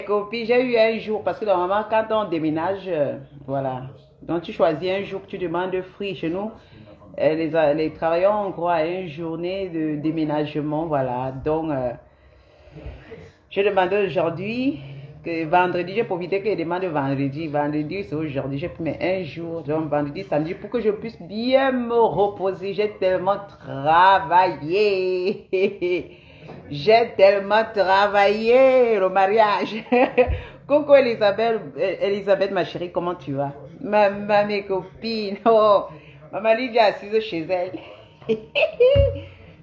Copie, j'ai eu un jour, parce que normalement, quand on déménage, voilà. Donc, tu choisis un jour que tu demandes free chez nous. Les travailleurs ont droit à une journée de déménagement, voilà. Donc, je demandé aujourd'hui, que vendredi, j'ai profité que je demande vendredi. Vendredi, c'est aujourd'hui, j'ai pris un jour, donc vendredi, samedi, pour que je puisse bien me reposer. J'ai tellement travaillé. J'ai tellement travaillé, le mariage. Coucou Elisabeth, Elisabeth, ma chérie, comment tu vas? Mes copines, oh, maman Lydia assise chez elle.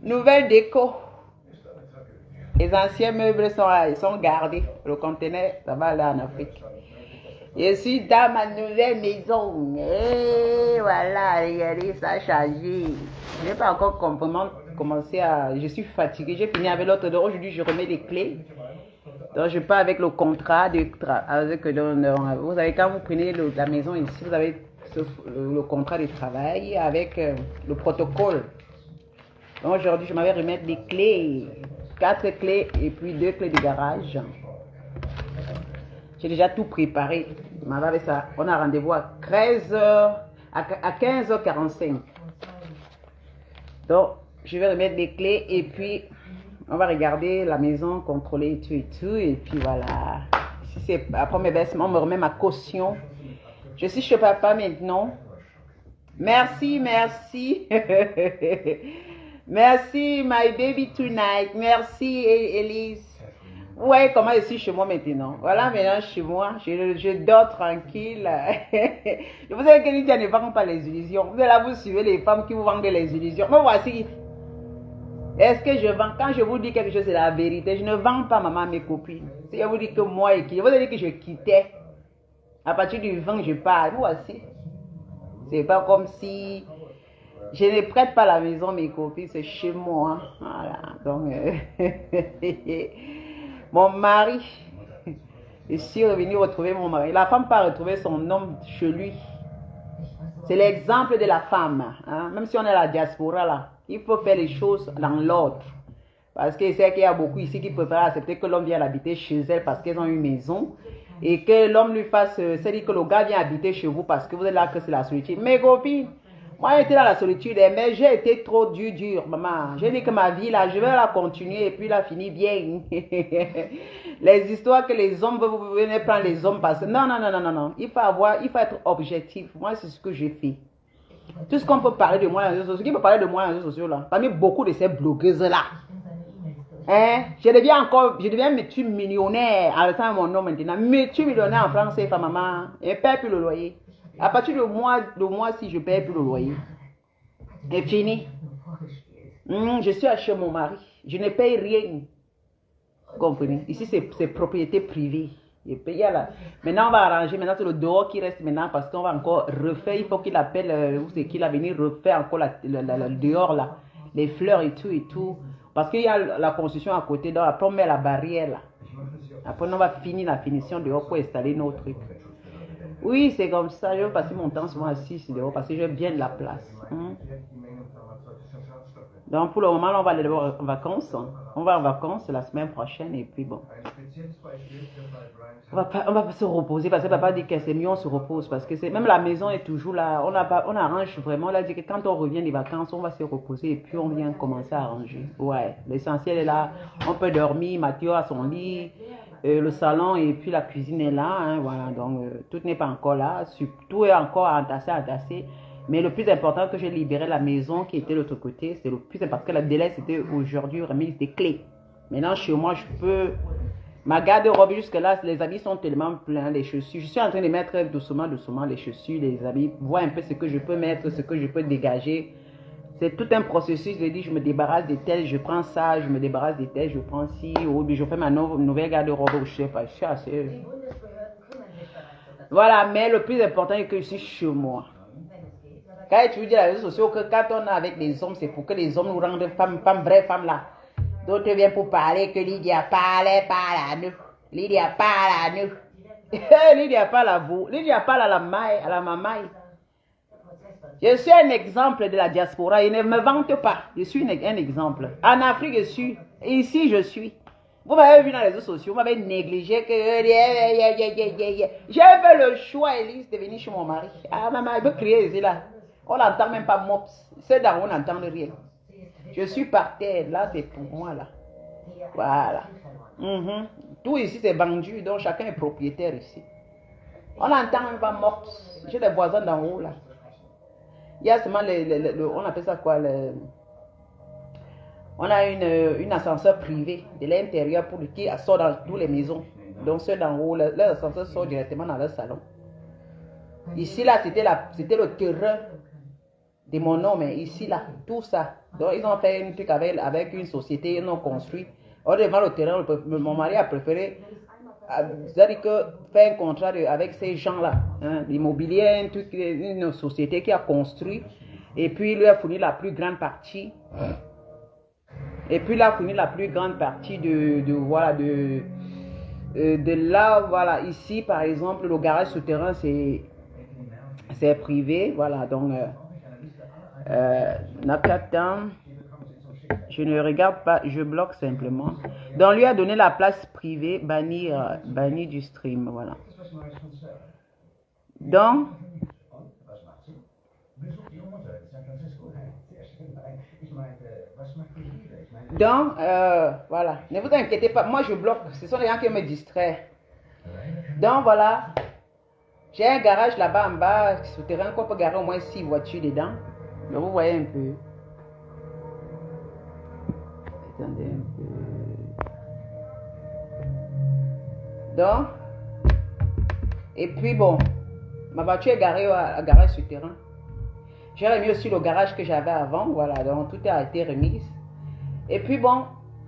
Nouvelle déco. Les anciens meubles sont gardés. Le conteneur, ça va là en Afrique. Je suis dans ma nouvelle maison. Et voilà, regardez, ça a changé. Je n'ai pas encore commencé à... Je suis fatiguée. J'ai fini avec l'autre. Aujourd'hui, je remets les clés. Donc, je pars avec le contrat vous savez, quand vous prenez la maison ici, vous avez le contrat de travail avec le protocole. Donc, aujourd'hui, je m'avais remettre les clés. 4 clés et puis 2 clés de garage. J'ai déjà tout préparé. Ça. On a rendez-vous à 15h45. Donc, je vais remettre les clés et puis on va regarder la maison, contrôler et tout. Et puis voilà. Si c'est après mes baissements, on me remet ma caution. Je suis chez papa maintenant. Merci, merci. Merci, my baby tonight. Merci, Elise. Ouais, comment je suis chez moi maintenant? Voilà, maintenant chez moi, je dors tranquille. Vous savez que Lydia ne vend pas les illusions. Vous allez là, vous suivez les femmes qui vous vendent les illusions. Mais voici. Est-ce que je vends? Quand je vous dis quelque chose, c'est la vérité. Je ne vends pas, maman, mes copines. Si je vous dis que moi, vous allez dire que je quittais. À partir du 20, je pars. Voici. C'est pas comme si... Je ne prête pas la maison, mes copines, c'est chez moi. Voilà, donc, mon mari, je suis revenue retrouver mon mari. La femme pas retrouver son homme chez lui. C'est l'exemple de la femme. Hein? Même si on est à la diaspora, là, il faut faire les choses dans l'ordre. Parce que c'est qu'il y a beaucoup ici qui préfèrent accepter que l'homme vienne habiter chez elle parce qu'ils ont une maison. Et que l'homme lui fasse, c'est-à-dire que le gars vient habiter chez vous parce que vous êtes là, que c'est la solitude. Mes copines, moi, j'étais dans la solitude, mais j'ai été trop dur, maman. J'ai dit que ma vie, là, je vais la continuer et puis la finir bien. Les histoires que les hommes, vous venez prendre les hommes parce que... Non. Il faut être objectif. Moi, c'est ce que j'ai fait. Tout ce qu'on peut parler de moi dans les réseaux sociaux, qui peut parler de moi dans les réseaux sociaux, là, parmi beaucoup de ces blogueuses-là. Hein? Je deviens millionnaire en restant mon nom maintenant. Millionnaire en France, c'est maman. Et je ne paie plus le loyer. À partir de mois, si je ne paye plus le loyer, c'est fini. Je suis chez mon mari. Je ne paye rien. Vous comprenez? Ici, c'est propriété privée. Je paye là. Maintenant, on va arranger. Maintenant, c'est le dehors qui reste maintenant parce qu'on va encore refaire. Il faut qu'il appelle, où c'est qu'il va venir refaire encore le dehors là. Les fleurs et tout. Parce qu'il y a la construction à côté. Donc, après, on met la barrière là. Après, on va finir la finition dehors pour installer nos trucs. Oui, c'est comme ça. Je vais passer mon temps souvent assis dehors parce que j'ai bien de la place. Donc, pour le moment, on va aller en vacances. On va en vacances la semaine prochaine et puis bon. On va pas se reposer parce que papa dit que c'est mieux on se repose parce que même la maison est toujours là. On arrange vraiment. On a dit que quand on revient des vacances, on va se reposer et puis on vient commencer à arranger. Ouais, l'essentiel est là. On peut dormir. Mathieu a son lit. Le salon et puis la cuisine est là, hein, voilà, donc tout n'est pas encore là, tout est encore entassé, mais le plus important que j'ai libéré la maison qui était de l'autre côté, c'est le plus important parce que la délai c'était aujourd'hui remise des clés. Maintenant chez moi je peux, ma garde-robe jusque là, les habits sont tellement pleins, les chaussures, je suis en train de mettre doucement les chaussures, les habits, voir un peu ce que je peux mettre, ce que je peux dégager. C'est tout un processus, je dis, je me débarrasse de tel, je prends ça, je me débarrasse de tel, je prends ci, ou je fais ma nouvelle garde-robe au chef. Voilà, mais le plus important est que je suis chez moi. Quand tu dis à les réseaux sociaux que quand on est avec les hommes, c'est pour que les hommes nous rendent femmes, vraies femmes là. D'autres viennent pour parler que Lydia parle à nous. Lydia parle à nous. Lydia parle à vous. Lydia parle à la mamaille. Je suis un exemple de la diaspora. Il ne me vante pas. Je suis un exemple. En Afrique, je suis. Ici, je suis. Vous m'avez vu dans les réseaux sociaux, vous m'avez négligé que... J'ai fait le choix, Elise, de venir chez mon mari. Ah, maman, elle veut crier ici, là. On n'entend même pas mops. C'est dans on n'entend rien. Je suis par terre, là, c'est pour moi, là. Voilà. Tout ici, c'est vendu, donc chacun est propriétaire ici. On n'entend même pas mops. J'ai des voisins d'en haut, là. Il y a seulement on appelle ça quoi, on a une ascenseur privé de l'intérieur pour qui sort dans toutes les maisons. Donc ceux d'en haut, leur ascenseur sort directement dans leur salon. Ici là, c'était le terrain de mon homme, mais ici là, tout ça. Donc ils ont fait un truc avec une société, ils ont construit. Or devant le terrain, mon mari a préféré, c'est-à-dire que faire un contrat avec ces gens-là, hein, l'immobilier, une société qui a construit, et puis il lui a fourni la plus grande partie. Et puis il a fourni la plus grande partie de là, voilà, ici par exemple, le garage souterrain c'est privé, voilà, donc je ne regarde pas, je bloque simplement. Donc lui a donné la place privée, bannir du stream, voilà. Donc, voilà, ne vous inquiétez pas, moi je bloque, ce sont les gens qui me distraient. Donc voilà, j'ai un garage là-bas en bas, souterrain, qu'on peut garer au moins 6 voitures dedans. Donc vous voyez un peu. Attendez un peu. Donc, et puis bon, ma voiture est garée à garage souterrain. J'ai remis aussi le garage que j'avais avant, voilà, donc tout a été remis. Et puis bon,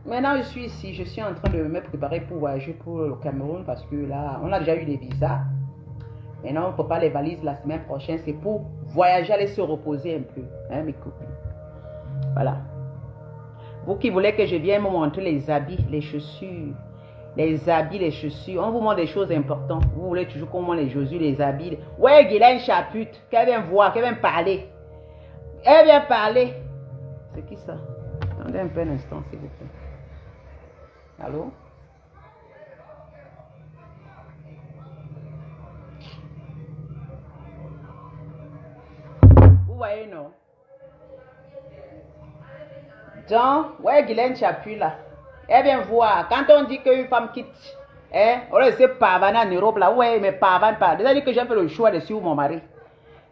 maintenant je suis ici, je suis en train de me préparer pour voyager pour le Cameroun parce que là, on a déjà eu des visas. Maintenant, on ne peut pas les valises la semaine prochaine, c'est pour voyager, aller se reposer un peu, hein, mes copines. Voilà. Vous qui voulez que je vienne vous montrer les habits, les chaussures, les habits, les chaussures, on vous montre des choses importantes. Vous voulez toujours qu'on montre les chaussures, les habits. Ouais, Guylaine Chaput, qu'elle vient voir, qu'elle vient parler. Elle vient parler. C'est qui ça? Attendez un peu un instant, s'il vous plaît. Allô? Vous voyez, non? Donc, ouais, Guylaine Chaput, là. Elle vient voir. Quand on dit qu'une femme quitte, hein, on le sait pavaner en Europe, là. Ouais, mais pavane pas. C'est-à-dire que j'ai fait le choix de suivre mon mari.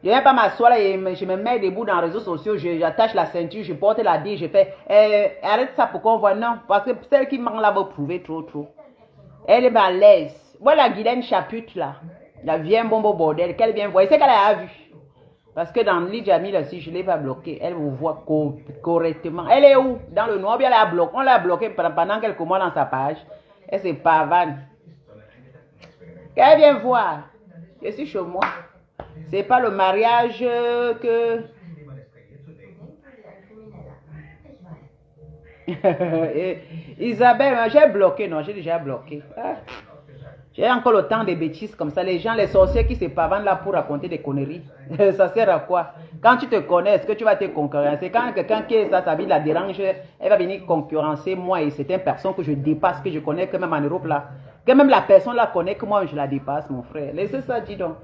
Je ne viens pas m'asseoir là et je me mets debout dans les réseaux sociaux, j'attache la ceinture, je porte la dille, je fais arrête ça pour qu'on voit. Non, parce que celle qui manque là va prouver trop. Elle est mal à l'aise. Voilà la Guylaine Chaput là, la vieille bombe bordel, qu'elle vient voir. C'est qu'elle a vu. Parce que dans l'Idjami là, si je ne l'ai pas bloqué, elle vous voit correctement. Elle est où? Dans le noir, bien elle a bloqué. On l'a bloqué pendant quelques mois dans sa page. Elle se pavane. Qu'elle vient voir. Je suis chez moi. C'est pas le mariage que... Isabelle, j'ai bloqué, non, j'ai déjà bloqué. Ah. J'ai encore le temps des bêtises comme ça. Les gens, les sorciers qui se pavanent là pour raconter des conneries. Ça sert à quoi? Quand tu te connais, est-ce que tu vas te concurrencer? Quand quelqu'un qui est ça, sa vie la dérange, elle va venir concurrencer moi et certaines personnes que je dépasse, que je connais que même en Europe là. Que même la personne la connaît que moi je la dépasse, mon frère. Laissez ça, dis donc.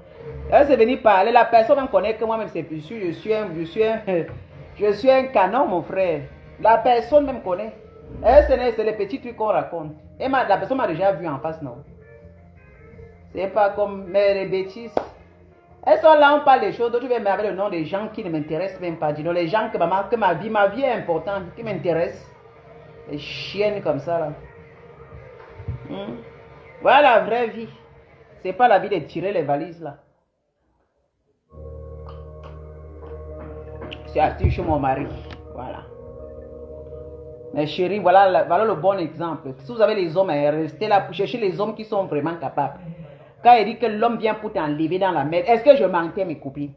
Elle s'est venue parler, la personne me connaît que moi-même c'est plus sûr. Je suis un canon, mon frère. La personne même connaît. C'est les petits trucs qu'on raconte. Et la personne m'a déjà vu en face, non? C'est pas comme mais les bêtises. Elles sont là, on parle des choses, d'autres viennent avec le nom des gens qui ne m'intéressent même pas. Dis donc, les gens que ma vie est importante, qui m'intéressent. Les chiennes comme ça là. Voilà la vraie vie. C'est pas la vie de tirer les valises là. C'est assis chez mon mari. Voilà. Mais chérie, voilà le bon exemple. Si vous avez les hommes, restez là pour chercher les hommes qui sont vraiment capables. Quand il dit que l'homme vient pour t'enlever dans la mer, est-ce que je mentais mes copines?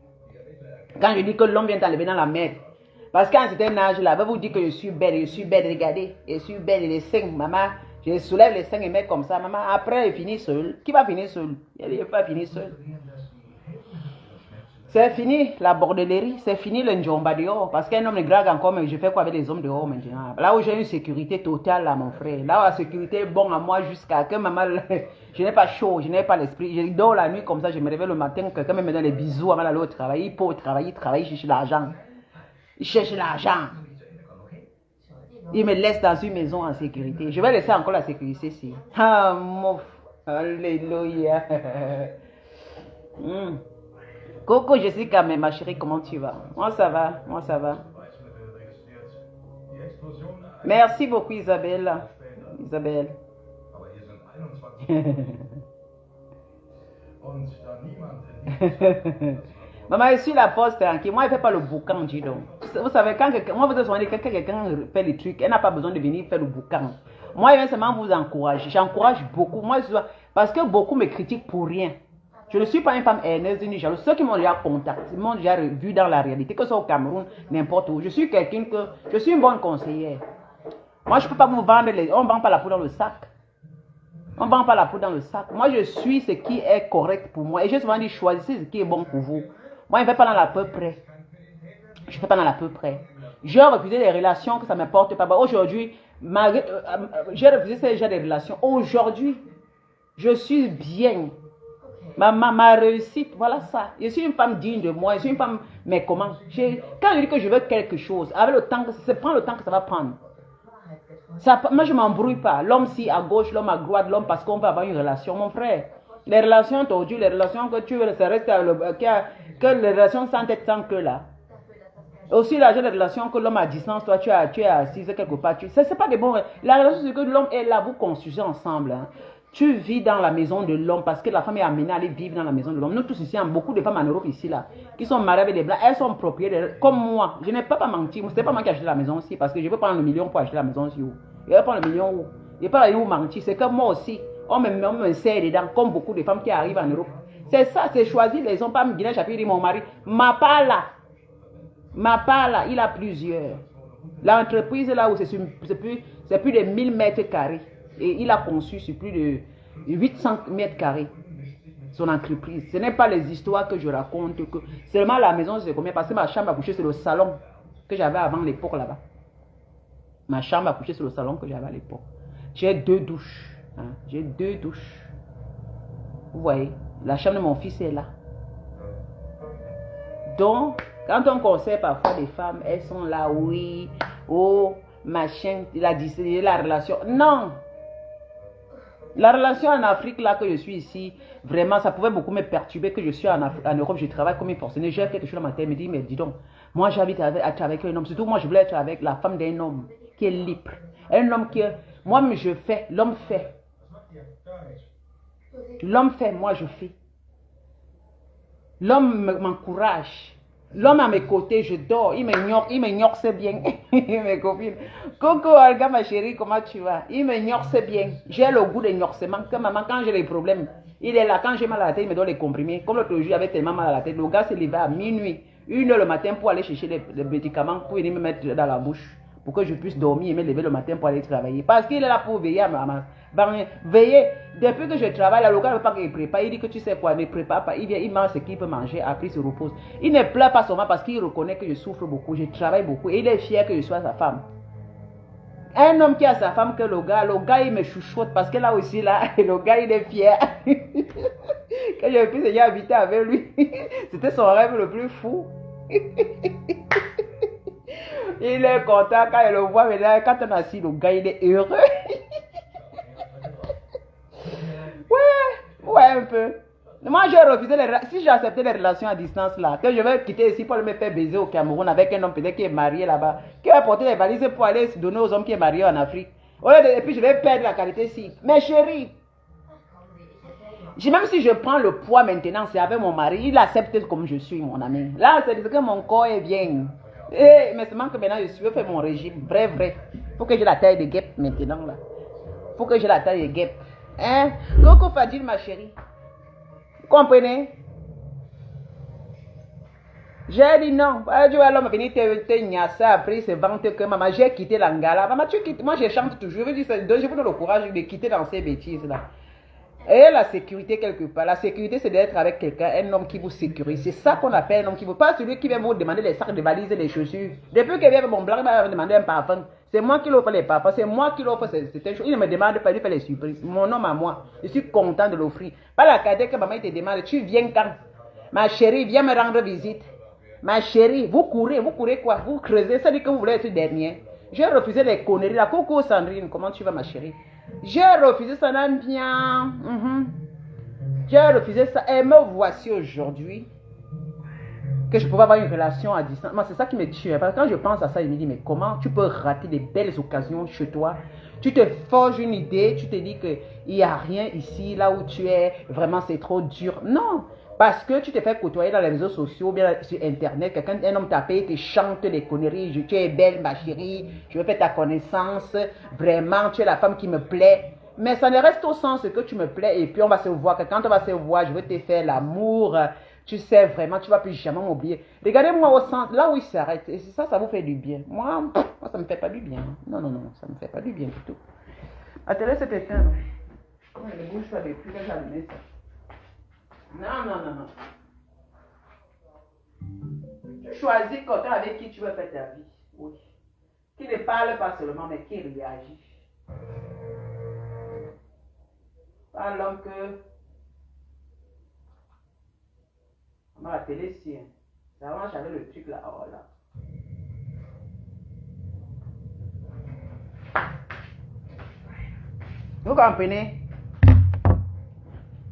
Quand je dis que l'homme vient t'enlever dans la mer, parce qu'à un certain âge là, va vous dire que je suis belle, regardez, je suis belle, les seins, maman, je soulève les seins et mets comme ça, maman, après il finit seul. Qui va finir seul? Il va finir seul. C'est fini la bordellerie, c'est fini le njomba dehors. Parce qu'un homme me drague encore, mais je fais quoi avec les hommes dehors maintenant? Là où j'ai une sécurité totale, là, mon frère. Là où la sécurité est bonne à moi jusqu'à que maman, je n'ai pas chaud, je n'ai pas l'esprit. Je dors la nuit comme ça, je me réveille le matin, quelqu'un me donne les bisous avant d'aller au travail. Il peut travailler, il cherche l'argent. Il cherche l'argent. Il me laisse dans une maison en sécurité. Je vais laisser encore la sécurité ici. Ah, mon... Alléluia. Coco Jessica, mais ma chérie, comment tu vas? Moi ça va, moi ça va. Merci beaucoup Isabelle. Isabelle. Maman, je suis la poste tranquille. Moi, elle ne fait pas le boucan, dis donc. Vous savez, quand moi, vous avez quand quelqu'un fait les trucs, elle n'a pas besoin de venir faire le boucan. Moi, je viens seulement vous encourager. J'encourage beaucoup. Moi, parce que beaucoup me critiquent pour rien. Je ne suis pas une femme haineuse ni jalouse. Ceux qui m'ont déjà contacté, m'ont déjà vu dans la réalité, que ce soit au Cameroun, n'importe où. Je suis quelqu'un que... Je suis une bonne conseillère. Moi, je ne peux pas vous vendre on ne vend pas la poudre dans le sac. On ne vend pas la poudre dans le sac. Moi, je suis ce qui est correct pour moi. Et j'ai souvent dit, choisissez ce qui est bon pour vous. Moi, je ne fais pas dans la peu près. Je ne fais pas dans la peu près. J'ai refusé des relations que ça ne m'importe pas. Aujourd'hui, j'ai refusé ces gens de relations. Aujourd'hui, je suis bien. Ma réussite, voilà ça. Je suis une femme digne de moi. Je suis une femme, mais comment? Quand je dis que je veux quelque chose, avec le temps, ça prend le temps que ça va prendre. Moi, je ne m'embrouille pas. L'homme si à gauche, l'homme à droite, l'homme parce qu'on peut avoir une relation. Mon frère, les relations tordues, les relations que tu veux, ça reste que les relations sans tête, sans queue là. Aussi, la relation que l'homme à distance, toi, tu es assise quelque part. Ce n'est pas des bons. La relation, c'est que l'homme est là, vous construisez ensemble. Hein. Tu vis dans la maison de l'homme parce que la femme est amenée à aller vivre dans la maison de l'homme. Nous tous ici, beaucoup de femmes en Europe ici, là, qui sont mariées avec des blancs, elles sont propriétaires. Comme moi, je n'ai pas menti. Ce n'est pas moi qui ai acheté la maison aussi parce que je veux prendre le million pour acheter la maison aussi. Je vais prendre le million où? Je ne vais pas aller où mentir. C'est que moi aussi, on me serre dedans, comme beaucoup de femmes qui arrivent en Europe. C'est ça, c'est choisir les hommes. Pas me dire, j'ai dit mon mari, ma part là, il a plusieurs. L'entreprise là où c'est plus de 1000 mètres carrés. Et il a conçu sur plus de 800 mètres carrés son entreprise. Ce n'est pas les histoires que je raconte. Seulement la maison, c'est combien? Parce que ma chambre à coucher, c'est le salon que j'avais avant l'époque là-bas. Ma chambre à coucher, c'est le salon que j'avais à l'époque. J'ai 2 douches. Hein. J'ai 2 douches. Vous voyez, la chambre de mon fils est là. Donc, quand on conseille parfois des femmes, elles sont là, oui, oh, machin, la relation. Non! La relation en Afrique, là, que je suis ici, vraiment, ça pouvait beaucoup me perturber que je suis en Europe, je travaille comme une forcenée. J'ai quelque chose dans ma tête, me dit, mais dis donc, moi j'habite avec un homme. Surtout, moi je voulais être avec la femme d'un homme qui est libre. Un homme qui est, moi je fais, l'homme fait. L'homme fait, moi je fais. L'homme m'encourage. L'homme à mes côtés, je dors, il m'ignore, c'est bien. Mes copines. Coco, Olga, ma chérie, comment tu vas? Il m'ignore, c'est bien. J'ai le goût d'ignorsement. Que maman, quand j'ai des problèmes, il est là. Quand j'ai mal à la tête, il me donne les comprimés. Comme l'autre jour, j'avais tellement mal à la tête. Le gars s'est levé à minuit, 1h le matin pour aller chercher les médicaments pour venir me mettre dans la bouche. Pour que je puisse dormir et me lever le matin pour aller travailler. Parce qu'il est là pour veiller à maman. Veillez, depuis que je travaille, le gars ne veut pas qu'il prépare. Il dit que tu sais quoi, il ne prépare pas. Il vient, il mange ce qu'il peut manger, après il se repose. Il ne pleure pas seulement parce qu'il reconnaît que je souffre beaucoup, je travaille beaucoup. Et il est fier que je sois sa femme. Un homme qui a sa femme que le gars il me chouchoute parce que là aussi, là, le gars il est fier. Quand j'ai pu déjà habiter avec lui, c'était son rêve le plus fou. Il est content quand il le voit, mais là, quand on est assis, le gars il est heureux. Ouais, un peu. Moi, j'ai refusé si j'ai accepté les relations à distance là, que je vais quitter ici pour me faire baiser au Cameroun avec un homme peut-être qui est marié là-bas, qui va porter les valises pour aller se donner aux hommes qui sont mariés en Afrique. Et puis je vais perdre la qualité ici. Mais chérie, même si je prends le poids maintenant, c'est avec mon mari, il accepte comme je suis, mon ami. Là, c'est que mon corps est bien. Mais seulement que maintenant, je fais mon régime. Vrai. Faut que j'ai la taille de guêpe maintenant là. Faut que j'ai la taille de guêpe. Hein? Coco Fadil, ma chérie. Vous comprenez? J'ai dit non. Tu vois, l'homme venir te niasser après, se vanter que maman, j'ai quitté l'Angala. Maman, tu quittes. Moi, je chante toujours. Je veux dire, je vous donne le courage de quitter dans ces bêtises là. Et la sécurité quelque part. La sécurité, c'est d'être avec quelqu'un, un homme qui vous sécurise. C'est ça qu'on appelle un homme qui vous... Pas celui qui vient vous demander les sacs de valises et les chaussures. Depuis qu'il vient mon blanc, il m'a demandé un parfum. C'est moi qui l'offre les parfums. C'est moi qui l'offre certaines choses. Il ne me demande pas, il fait les surprises. Mon homme à moi. Je suis content de l'offrir. Pas la cadet que maman te demande. Tu viens quand? Ma chérie, viens me rendre visite. Ma chérie, vous courez quoi? Vous creusez, ça dit que vous voulez être dernier. J'ai refusé les conneries. La coucou Sandrine, comment tu vas ma chérie? J'ai refusé ça, bien. J'ai refusé ça. Et me voici aujourd'hui que je pouvais avoir une relation à distance. Moi, c'est ça qui me tue. Parce que quand je pense à ça, je me dis, mais comment tu peux rater des belles occasions chez toi? Tu te forges une idée, tu te dis qu'il n'y a rien ici, là où tu es, vraiment c'est trop dur. Non, parce que tu te fais côtoyer dans les réseaux sociaux, ou bien sur Internet, un homme t'a payé, te chante les conneries, tu es belle ma chérie, je veux faire ta connaissance, vraiment, tu es la femme qui me plaît. Mais ça ne reste au sens que tu me plais et puis on va se voir, que quand on va se voir, je veux te faire l'amour, tu sais vraiment, tu ne vas plus jamais m'oublier. Regardez-moi au centre, là où il s'arrête, et ça, ça vous fait du bien. Moi, ça ne me fait pas du bien. Non, ça ne me fait pas du bien du tout. La télé s'est éteinte. Comment elle ne bouge pas depuis que j'ai allumé ça? Non. Tu choisis quelqu'un avec qui tu veux faire ta vie. Oui. Qui ne parle pas seulement, mais qui réagit. Pas l'homme que... La télé, si. Avant, j'avais le truc là. Oh là. Vous comprenez?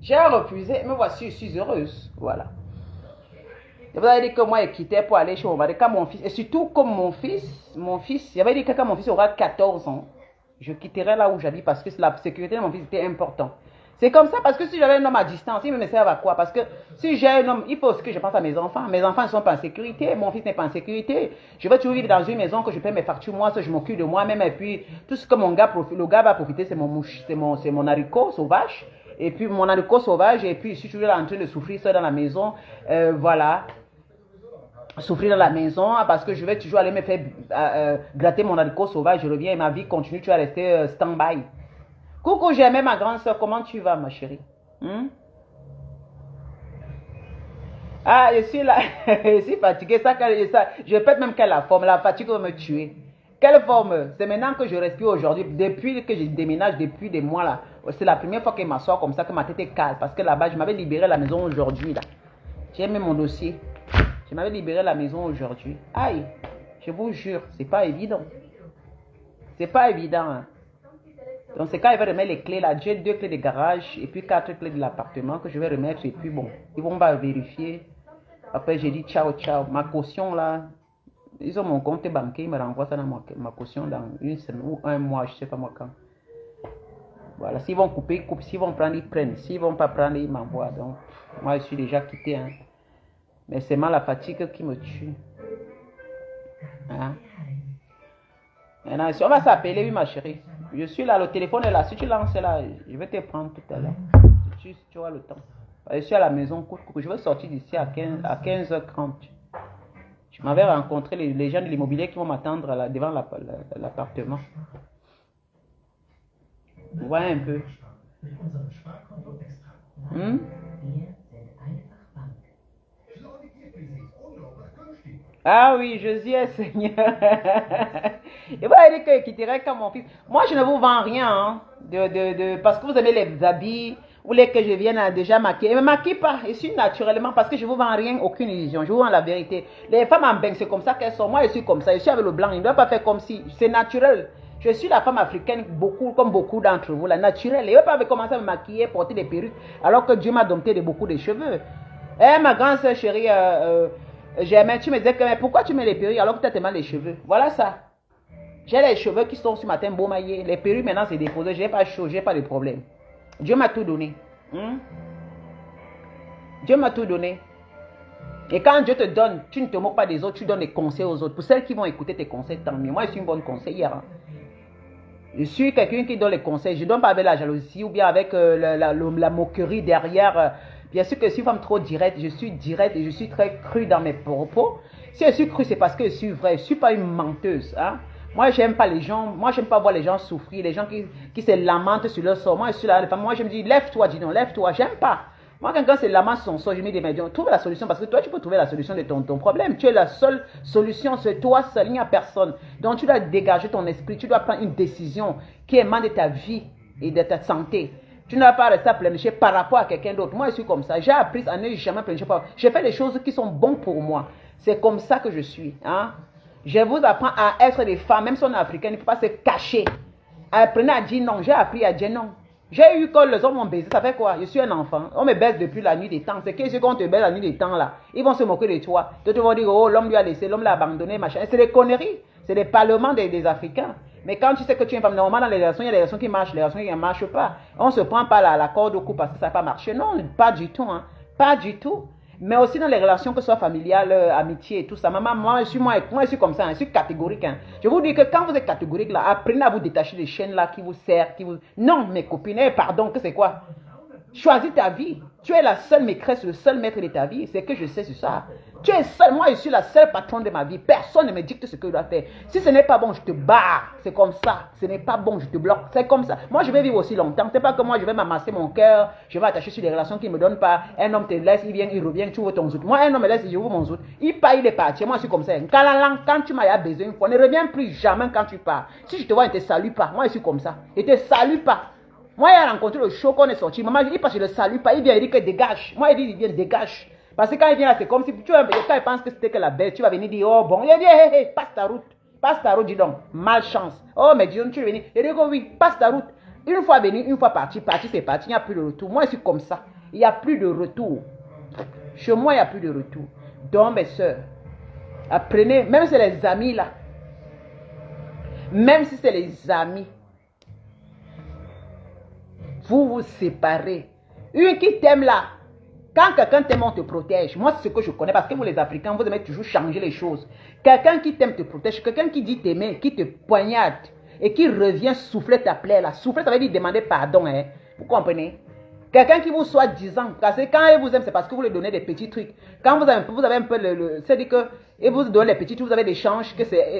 J'ai refusé, me voici, je suis heureuse. Voilà. Je vous avais dit que moi, je quittais pour aller chez mon mari. Quand mon fils, et surtout comme mon fils, j'avais dit que quand mon fils aura 14 ans, je quitterai là où j'habite parce que la sécurité de mon fils était importante. C'est comme ça parce que si j'avais un homme à distance, il me sert à quoi? Parce que si j'ai un homme, il faut aussi que je pense à mes enfants. Mes enfants ne sont pas en sécurité, mon fils n'est pas en sécurité. Je vais toujours vivre dans une maison que je paie mes factures, moi, ça, je m'occupe de moi-même. Et puis, tout ce que le gars va profiter, c'est mon haricot sauvage. Et puis, mon haricot sauvage, et puis, je suis toujours en train de souffrir ça dans la maison. Voilà. Souffrir dans la maison parce que je vais toujours aller me faire gratter mon haricot sauvage. Je reviens et ma vie continue, tu vas rester stand-by. Coucou, j'aimais ma grande soeur. Comment tu vas, ma chérie? Ah, je suis là. Je suis fatiguée. Je répète même quelle la forme. La fatigue va me tuer. Quelle forme? C'est maintenant que je respire aujourd'hui. Depuis que je déménage, depuis des mois là. C'est la première fois que je m'assois comme ça, que ma tête est calme. Parce que là-bas, je m'avais libéré la maison aujourd'hui. J'ai mis mon dossier. Je m'avais libéré la maison aujourd'hui. Aïe, je vous jure, c'est pas évident. C'est pas évident. Hein. Donc c'est quand il va remettre les clés là. J'ai 2 clés de garage et puis 4 clés de l'appartement que je vais remettre. Et puis bon, ils vont vérifier. Après j'ai dit ciao. Ma caution là, ils ont mon compte bancaire. Ils me renvoient ça dans ma caution dans une semaine ou un mois, je sais pas moi quand. Voilà, s'ils vont couper, ils coupent. S'ils vont prendre, ils prennent. S'ils vont pas prendre, ils m'envoient. Donc moi je suis déjà quitté. Hein. Mais c'est mal la fatigue qui me tue. Hein? Maintenant, si on va s'appeler, oui, ma chérie. Je suis là, le téléphone est là. Si tu lances là, je vais te prendre tout à l'heure. Si tu auras le temps. Je suis à la maison, je vais sortir d'ici à 15h30. Je m'avais rencontré les gens de l'immobilier qui vont m'attendre devant l'appartement. Vous voyez un peu. Ah oui, Jésus est Seigneur. Il va dire qu'il quitterait comme mon fils. Moi, je ne vous vends rien. Hein, parce que vous aimez les habits. Vous voulez que je vienne déjà maquiller. Je ne me maquille pas. Je suis naturellement parce que je ne vous vends rien, aucune illusion. Je vous vends la vérité. Les femmes en bain, c'est comme ça qu'elles sont. Moi, je suis comme ça. Je suis avec le blanc. Il ne doit pas faire comme si. C'est naturel. Je suis la femme africaine, comme beaucoup d'entre vous, la naturelle. Je ne vais pas commencer à me maquiller, porter des perruques, alors que Dieu m'a dompté de beaucoup de cheveux. Eh, ma grande soeur chérie, tu me disais que mais pourquoi tu mets les perruques alors que tu as tellement les cheveux? Voilà ça. J'ai les cheveux qui sont ce matin beau maillés. Les perruques maintenant c'est déposé. Je n'ai pas chaud, je n'ai pas de problème. Dieu m'a tout donné. Dieu m'a tout donné. Et quand Dieu te donne, tu ne te moques pas des autres, tu donnes des conseils aux autres. Pour celles qui vont écouter tes conseils, tant mieux. Moi, je suis une bonne conseillère. Hein. Je suis quelqu'un qui donne les conseils. Je ne donne pas avec la jalousie ou bien avec la moquerie derrière. Bien sûr que je suis une femme trop directe. Je suis directe et je suis très crue dans mes propos. Si je suis crue, c'est parce que je suis vraie. Je ne suis pas une menteuse. Hein. Moi, j'aime pas les gens. Moi, j'aime pas voir les gens souffrir. Les gens qui se lamentent sur leur sort. Moi, je suis là, les femmes. Moi, je me dis, lève-toi, dis non, lève-toi. J'aime pas. Moi, quand se lamente sur son sort, je me dis, mais trouve la solution. Parce que toi, tu peux trouver la solution de ton problème. Tu es la seule solution. C'est toi seul. Il n'y a personne. Donc, tu dois dégager ton esprit. Tu dois prendre une décision qui émane de ta vie et de ta santé. Tu ne vas pas rester à pleurnicher par rapport à quelqu'un d'autre. Moi, je suis comme ça. J'ai appris à ne jamais pleurnicher. Je fais des choses qui sont bonnes pour moi. C'est comme ça que je suis. Hein? Je vous apprends à être des femmes, même si on est africaine, il ne faut pas se cacher. Apprenez à dire non. J'ai appris à dire non. J'ai eu que les hommes m'ont baisé. Ça fait quoi? Je suis un enfant. On me baise depuis la nuit des temps. C'est que ceux qu'on te baise la nuit des temps là, ils vont se moquer de toi. D'autres vont dire, oh, l'homme lui a laissé, l'homme l'a abandonné, machin. C'est des conneries. C'est des parlements des Africains. Mais quand tu sais que tu es une femme, normalement dans les relations, il y a des relations qui marchent, des relations qui ne marchent pas. On ne se prend pas la corde au cou parce que ça n'a pas marché. Non, pas du tout. Hein. Pas du tout. Mais aussi dans les relations, que ce soit familiales, amitié et tout ça. Maman, moi, je suis comme ça, hein, je suis catégorique. Hein. Je vous dis que quand vous êtes catégorique, là, apprenez à vous détacher des chaînes là qui vous servent. Non, mes copines, pardon, que c'est quoi? Choisis ta vie. Tu es la seule maîtresse, le seul maître de ta vie. C'est que je sais sur ça. Tu es seule. Moi, je suis la seule patronne de ma vie. Personne ne me dicte ce que je dois faire. Si ce n'est pas bon, je te barre. C'est comme ça. Ce n'est pas bon, je te bloque. C'est comme ça. Moi, je vais vivre aussi longtemps. C'est pas que moi, je vais m'amasser mon cœur. Je vais attacher sur des relations qui ne me donnent pas. Un homme te laisse, il vient, il revient, tu ouvres ton zout. Moi, un homme me laisse, je ouvre mon zout. Il part, il est parti. Moi, je suis comme ça. Quand tu m'as besoin une fois, ne reviens plus jamais quand tu pars. Si je te vois, je ne te salue pas. Moi, je suis comme ça. Je ne te salue pas. Moi, il a rencontré le show qu'on est sorti. Maman, je dis pas, je ne le salue pas. Il vient, il dit que dégage. Moi, il dit, il vient, dégage. Parce que quand il vient là, c'est comme si tu quand il pense que c'était que la belle, tu vas venir dire, oh bon, il dit, hey, passe ta route, dis donc, malchance. Oh, mais dis donc, tu veux venir. Il dit, oh, oui, passe ta route. Une fois venu, une fois parti, c'est parti, il n'y a plus de retour. Moi, je suis comme ça. Il n'y a plus de retour. Chez moi, il n'y a plus de retour. Donc, mes soeurs, apprenez, même si c'est les amis là, même si c'est les amis, vous vous séparez. Une qui t'aime là, quand quelqu'un t'aime, on te protège. Moi, c'est ce que je connais parce que vous, les Africains, vous aimez toujours changer les choses. Quelqu'un qui t'aime te protège. Quelqu'un qui dit t'aimer, qui te poignarde et qui revient souffler ta plaie là. Souffler, ça veut dire demander pardon. Hein. Vous comprenez? Quelqu'un qui vous soit disant, parce que quand il vous aime, c'est parce que vous lui donnez des petits trucs. Quand vous avez un peu c'est-à-dire que il vous donne les petits trucs, vous avez des changes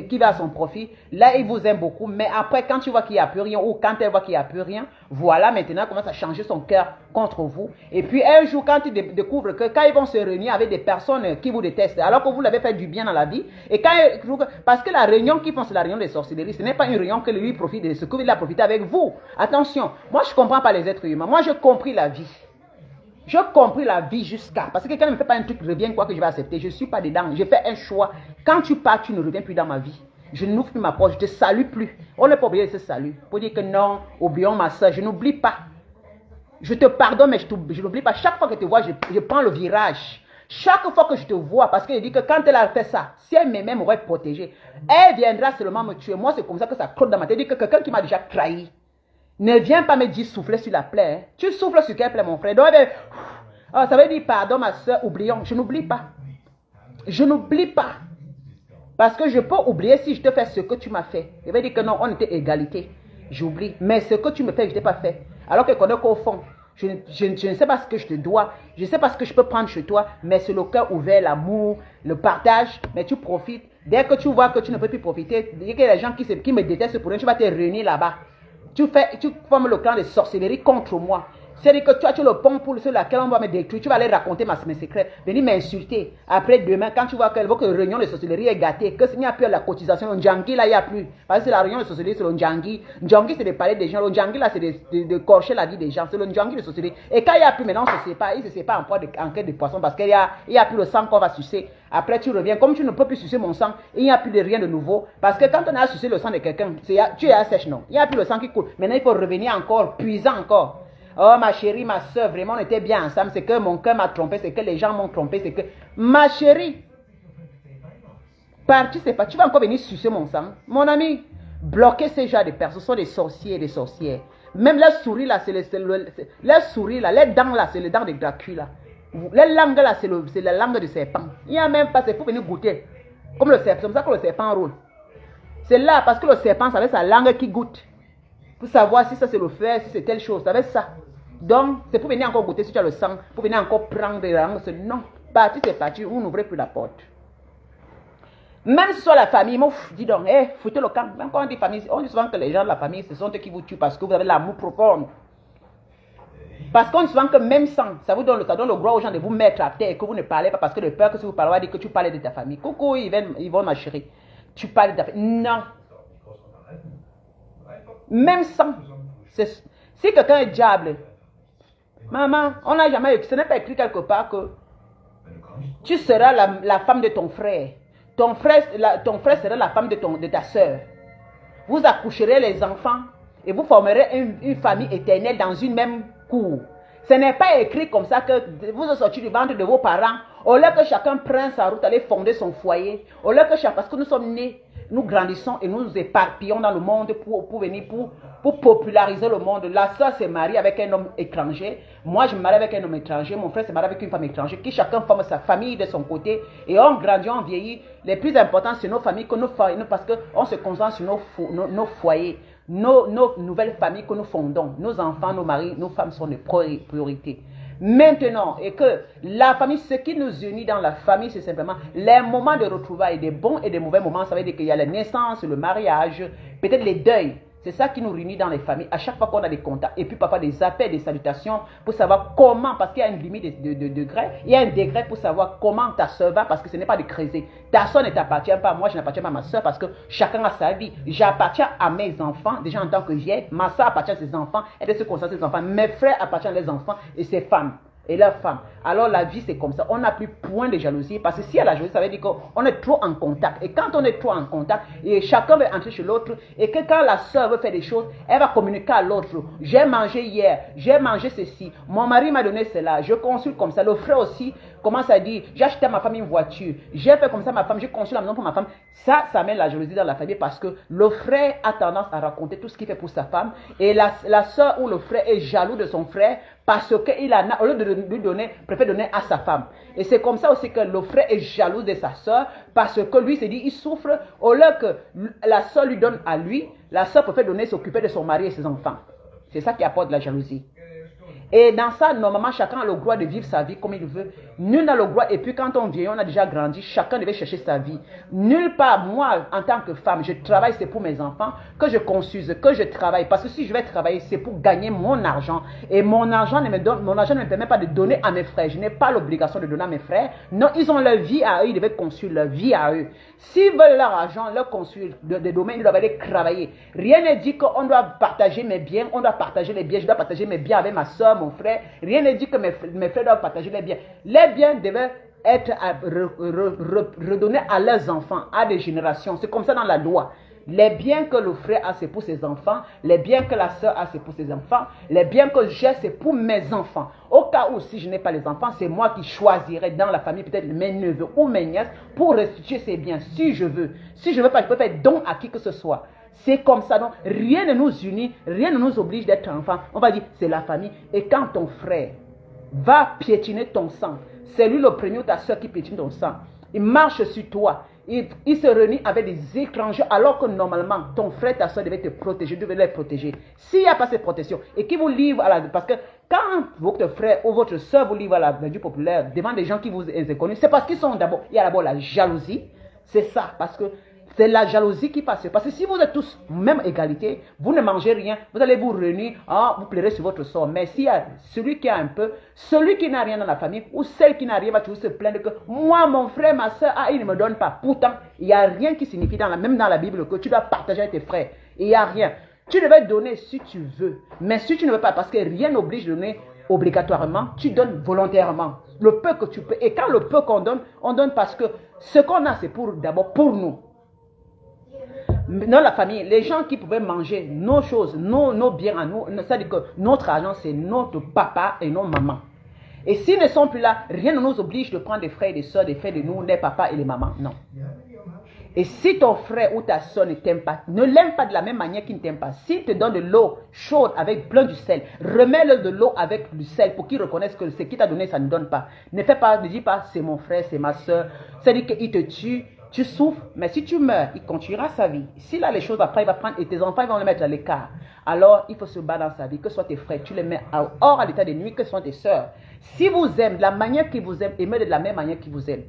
qui va à son profit. Là, il vous aime beaucoup. Mais après, quand tu vois qu'il n'y a plus rien, ou quand elle voit qu'il n'y a plus rien, voilà, maintenant, il commence à changer son cœur contre vous. Et puis, un jour, quand il découvre que quand ils vont se réunir avec des personnes qui vous détestent, alors que vous l'avez fait du bien dans la vie, et quand parce que la réunion qu'ils font, c'est la réunion des sorcelleries, ce n'est pas une réunion que lui profite de ce qu'il a profité avec vous. Attention, moi, je ne comprends pas les êtres humains. Moi, j'ai compris la vie. J'ai compris la vie jusqu'à... Parce que quelqu'un ne me fait pas un truc, reviens quoi que je vais accepter. Je ne suis pas dedans. J'ai fait un choix. Quand tu pars, tu ne reviens plus dans ma vie. Je n'ouvre plus ma porte. Je ne te salue plus. On n'est pas obligé de se saluer. Pour dire que non, oublions ma soeur. Je n'oublie pas. Je te pardonne, mais je n'oublie pas. Chaque fois que je te vois, je prends le virage. Chaque fois que je te vois, parce que je dis que quand elle a fait ça, si elle m'aimait, m'aurait protégé. Elle viendra seulement me tuer. Moi, c'est comme ça que ça crotte dans ma tête. Je dis que quelqu'un qui m'a déjà trahi, ne viens pas me dire souffler sur la plaie. Hein. Tu souffles sur quelle plaie, mon frère? Donc, ça veut dire pardon, ma soeur, oublions. Je n'oublie pas. Je n'oublie pas. Parce que je peux oublier si je te fais ce que tu m'as fait. Je vais dire que non, on était égalité. J'oublie. Mais ce que tu me fais, je ne t'ai pas fait. Alors que connais qu'au fond, je ne sais pas ce que je te dois. Je ne sais pas ce que je peux prendre chez toi. Mais c'est le cœur ouvert, l'amour, le partage. Mais tu profites. Dès que tu vois que tu ne peux plus profiter, il y a des gens qui me détestent pour rien, tu vas te réunir là-bas. Tu formes le clan de sorcellerie contre moi. C'est-à-dire que toi, tu es le pont pour sur lequel on va me détruire. Tu vas aller raconter mes secrets. Venir m'insulter. Après, demain, quand tu vois que la réunion de sorcellerie est gâtée, que s'il n'y a plus la cotisation, le Ndjangi, là, il n'y a plus. Parce que c'est la réunion de sorcellerie, c'est le Ndjangi. Ndjangi, c'est de parler des gens. Le Ndjangi, là, c'est de corcher la vie des gens. C'est le Ndjangi de sorcellerie. Et quand il n'y a plus, maintenant, on se sépare. Il se sépare en quête de poisson parce qu'il n'y a plus le sang qu'on va sucer. Après, tu reviens. Comme tu ne peux plus sucer mon sang, il n'y a plus de rien de nouveau. Parce que quand on a sucé le sang de quelqu'un, tu es assèche, non? Il n'y a plus le sang qui coule. Maintenant, il faut revenir encore, puisant encore. Oh, ma chérie, ma soeur, vraiment, on était bien ensemble. C'est que mon cœur m'a trompé, c'est que les gens m'ont trompé, c'est que... Ma chérie, parti, c'est pas... Tu vas encore venir sucer mon sang. Mon ami, bloquer ces gens de personnes, ce sont des sorciers et des sorcières. Même les souris, là, les souris, là, les dents, là, c'est les dents de Dracula. Les langues, là, c'est la langue du serpent. Il n'y a même pas, c'est pour venir goûter. Comme le serpent, c'est comme ça que le serpent roule. C'est là, parce que le serpent, ça avait sa langue qui goûte. Pour savoir si ça c'est le fer, si c'est telle chose, ça va être ça. Donc, c'est pour venir encore goûter si tu as le sang, pour venir encore prendre la langue. Non, parti c'est parti, vous n'ouvrez plus la porte. Même sur la famille, dis donc, foutez le camp. Même quand on dit famille, on dit souvent que les gens de la famille, ce sont eux qui vous tuent parce que vous avez l'amour profond. Parce qu'on dit souvent que même sang, ça donne le droit aux gens de vous mettre à terre et que vous ne parlez pas parce que de peur que si vous parlez, on va dire que tu parlais de ta famille. Coucou, ils vont ma chérie. Tu parles de ta famille. Non. Même sang. Si quelqu'un est diable, maman, on n'a jamais, ce n'est pas écrit quelque part que tu seras la femme de ton frère. Ton frère sera la femme de ta soeur. Vous accoucherez les enfants et vous formerez une famille éternelle dans une même cour. Ce n'est pas écrit comme ça que vous êtes sortis du ventre de vos parents. Au lieu que chacun prenne sa route, aller fonder son foyer. Au lieu que chacun, parce que nous sommes nés, nous grandissons et nous nous éparpillons dans le monde pour venir, pour populariser le monde. La soeur s'est mariée avec un homme étranger. Moi, je me marie avec un homme étranger. Mon frère s'est marié avec une femme étrangère. Qui chacun forme sa famille de son côté. Et on grandit, on vieillit. Les plus importants, c'est nos familles que nos foyers, parce qu'on se concentre sur nos foyers. Nos nouvelles familles que nous fondons. Nos enfants, nos maris, nos femmes sont des priorités. Maintenant, et que la famille, ce qui nous unit dans la famille, c'est simplement les moments de retrouvailles, des bons et des mauvais moments. Ça veut dire qu'il y a la naissance, le mariage, peut-être les deuils. C'est ça qui nous réunit dans les familles. À chaque fois qu'on a des contacts, et puis papa des appels, des salutations, pour savoir comment, parce qu'il y a une limite de degré, il y a un degré pour savoir comment ta soeur va, parce que ce n'est pas de creuser. Ta soeur ne t'appartient pas, moi je n'appartiens pas à ma soeur, parce que chacun a sa vie. J'appartiens à mes enfants, déjà en tant que vieille, ma soeur appartient à ses enfants, elle se concentre sur ses enfants, mes frères appartiennent à leurs enfants et ses femmes. Et leurs femmes. Alors la vie c'est comme ça. On n'a plus point de jalousie. Parce que si il y a la jalousie, ça veut dire qu'on est trop en contact. Et quand on est trop en contact, et chacun veut entrer chez l'autre, et que quand la soeur veut faire des choses, elle va communiquer à l'autre. J'ai mangé hier, j'ai mangé ceci, mon mari m'a donné cela, je consulte comme ça. Le frère aussi commence à dire, j'ai acheté à ma femme une voiture, j'ai fait comme ça ma femme, j'ai conçu la maison pour ma femme. Ça met la jalousie dans la famille parce que le frère a tendance à raconter tout ce qu'il fait pour sa femme. Et la soeur ou le frère est jaloux de son frère parce qu'il en a, au lieu de lui donner, préfère donner à sa femme. Et c'est comme ça aussi que le frère est jaloux de sa soeur parce que lui s'est dit, il souffre. Au lieu que la soeur lui donne à lui, la soeur préfère donner, s'occuper de son mari et ses enfants. C'est ça qui apporte la jalousie. Et dans ça, normalement, chacun a le droit de vivre sa vie comme il veut. Nul n'a le droit. Et puis quand on vient, on a déjà grandi, chacun devait chercher sa vie. Nulle part, moi, en tant que femme, je travaille, c'est pour mes enfants, que je consuse, que je travaille. Parce que si je vais travailler, c'est pour gagner mon argent. Et mon argent ne me permet pas de donner à mes frères. Je n'ai pas l'obligation de donner à mes frères. Non, ils ont leur vie à eux, ils devaient construire leur vie à eux. S'ils veulent leur argent, leur construire des domaines, ils doivent aller travailler. Rien ne dit qu'on doit partager mes biens, on doit partager les biens, je dois partager mes biens avec ma soeur, mon frère. Rien ne dit que mes frères doivent partager les biens. Les biens devaient être redonnés à leurs enfants, à des générations. C'est comme ça dans la loi. Les biens que le frère a, c'est pour ses enfants. Les biens que la soeur a, c'est pour ses enfants. Les biens que j'ai, c'est pour mes enfants. Au cas où, si je n'ai pas les enfants, c'est moi qui choisirai dans la famille, peut-être mes neveux ou mes nièces, pour restituer ces biens, si je veux. Si je ne veux pas, je peux faire don à qui que ce soit. C'est comme ça. Donc, rien ne nous unit, rien ne nous oblige d'être enfants. On va dire, c'est la famille. Et quand ton frère va piétiner ton sang, c'est lui le premier ou ta soeur qui piétine ton sang. Il marche sur toi. Il se réunit avec des étrangers alors que normalement, ton frère, ta soeur devait te protéger, devait les protéger. S'il n'y a pas cette protection et qui vous livre à la... Parce que quand votre frère ou votre soeur vous livre à la vie populaire devant des gens qui vous sont inconnus, c'est parce qu'ils sont d'abord... Il y a d'abord la jalousie. C'est ça, parce que c'est la jalousie qui passe. Parce que si vous êtes tous même égalité, vous ne mangez rien, vous allez vous réunir, vous plairez sur votre sort. Mais s'il y a celui qui a un peu, celui qui n'a rien dans la famille, ou celle qui n'a rien va toujours se plaindre que moi, mon frère, ma soeur, il ne me donne pas. Pourtant, il n'y a rien qui signifie, même dans la Bible, que tu dois partager avec tes frères. Il n'y a rien. Tu devais donner si tu veux. Mais si tu ne veux pas, parce que rien n'oblige de donner obligatoirement, tu donnes volontairement. Le peu que tu peux. Et quand le peu qu'on donne, on donne parce que ce qu'on a, c'est d'abord pour nous. Dans la famille, les gens qui pouvaient manger nos choses, nos biens à nous, c'est-à-dire que notre argent, c'est notre papa et nos mamans. Et s'ils ne sont plus là, rien ne nous oblige de prendre des frères et des soeurs, des frères de nous, les papas et les mamans. Non. Et si ton frère ou ta soeur ne t'aime pas, ne l'aime pas de la même manière qu'il ne t'aime pas. S'il te donne de l'eau chaude avec plein du sel, remets-le de l'eau avec du sel pour qu'il reconnaisse que ce qu'il t'a donné, ça ne donne pas. Ne dis pas, c'est mon frère, c'est ma soeur. C'est-à-dire qu'il te tue. Tu souffres, mais si tu meurs, il continuera sa vie. S'il a les choses après, il va prendre et tes enfants ils vont les mettre à l'écart. Alors, il faut se battre dans sa vie, que ce soit tes frères, tu les mets hors à l'état de nuit, que ce soit tes soeurs. Si vous aimez de la manière qu'ils vous aiment, aimez de la même manière qu'ils vous aiment.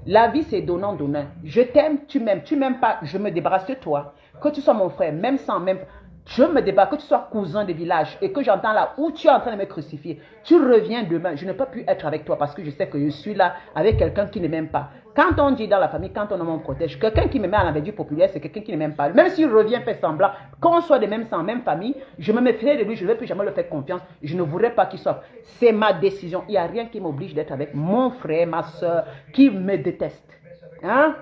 La vie, c'est donnant-donnant. Je t'aime, tu m'aimes pas, je me débarrasse de toi. Que tu sois mon frère, même sans même... Je me débarrasse, que tu sois cousin de village et que j'entends là où tu es en train de me crucifier. Tu reviens demain, je ne peux plus être avec toi parce que je sais que je suis là avec quelqu'un qui ne m'aime pas. Quand on dit dans la famille, quand on me protège, quelqu'un qui me met à l'envergure populaire, c'est quelqu'un qui ne m'aime pas. Même s'il revient, fait semblant, qu'on soit de même sang, même famille, je me méfierai de lui, je ne vais plus jamais le faire confiance. Je ne voudrais pas qu'il soit. C'est ma décision. Il n'y a rien qui m'oblige d'être avec mon frère, ma soeur, qui me déteste. Hein?